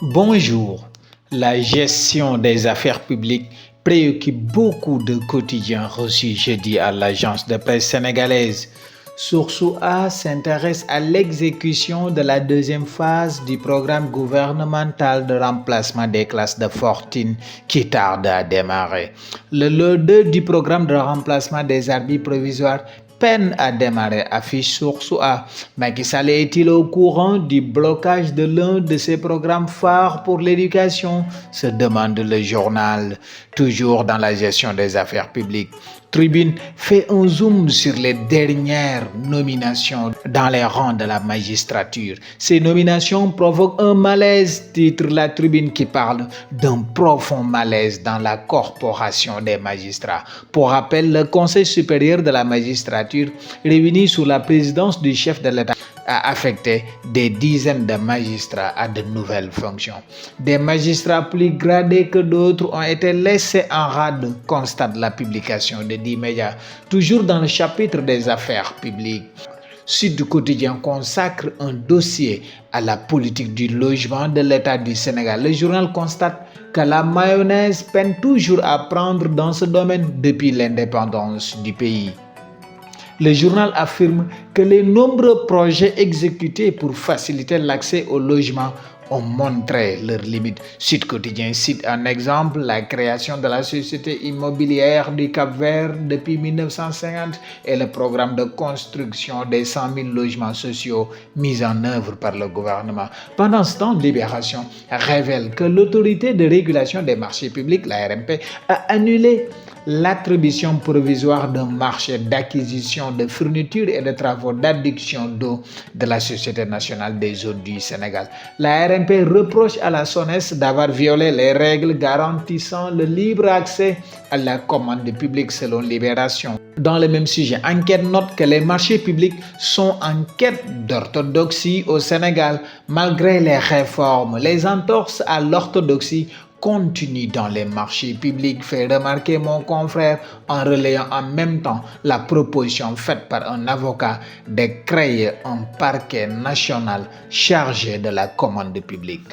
Bonjour. La gestion des affaires publiques préoccupe beaucoup de quotidiens reçus jeudi à l'agence de presse sénégalaise. Source A s'intéresse à l'exécution de la deuxième phase du programme gouvernemental de remplacement des classes de fortune qui tarde à démarrer. Le lot 2 du programme de remplacement des abris provisoires peine à démarrer, affiche Source A. Macky Sall est-il au courant du blocage de l'un de ses programmes phares pour l'éducation, se demande le journal. Toujours dans la gestion des affaires publiques, Tribune fait un zoom sur les dernières nominations dans les rangs de la magistrature. Ces nominations provoquent un malaise, titre la Tribune, qui parle d'un profond malaise dans la corporation des magistrats. Pour rappel, le Conseil supérieur de la magistrature, réuni sous la présidence du chef de l'État, a affecté des dizaines de magistrats à de nouvelles fonctions. Des magistrats plus gradés que d'autres ont été laissés en rade, constate la publication de 10 médias. Toujours dans le chapitre des affaires publiques, Sud Quotidien consacre un dossier à la politique du logement de l'État du Sénégal. Le journal constate que la mayonnaise peine toujours à prendre dans ce domaine depuis l'indépendance du pays. Le journal affirme que les nombreux projets exécutés pour faciliter l'accès au logement ont montré leurs limites. Sud Quotidien cite un exemple, la création de la Société immobilière du Cap-Vert depuis 1950 et le programme de construction des 100 000 logements sociaux mis en œuvre par le gouvernement. Pendant ce temps, Libération révèle que l'autorité de régulation des marchés publics, la RMP, a annulé l'attribution provisoire d'un marché d'acquisition de fournitures et de travaux d'adduction d'eau de la Société nationale des eaux du Sénégal. La RMP reproche à la SONES d'avoir violé les règles garantissant le libre accès à la commande publique selon Libération. Dans le même sujet, Enquête note que les marchés publics sont en quête d'orthodoxie au Sénégal. Malgré les réformes, les entorses à l'orthodoxie continue dans les marchés publics, fait remarquer mon confrère en relayant en même temps la proposition faite par un avocat de créer un parquet national chargé de la commande publique.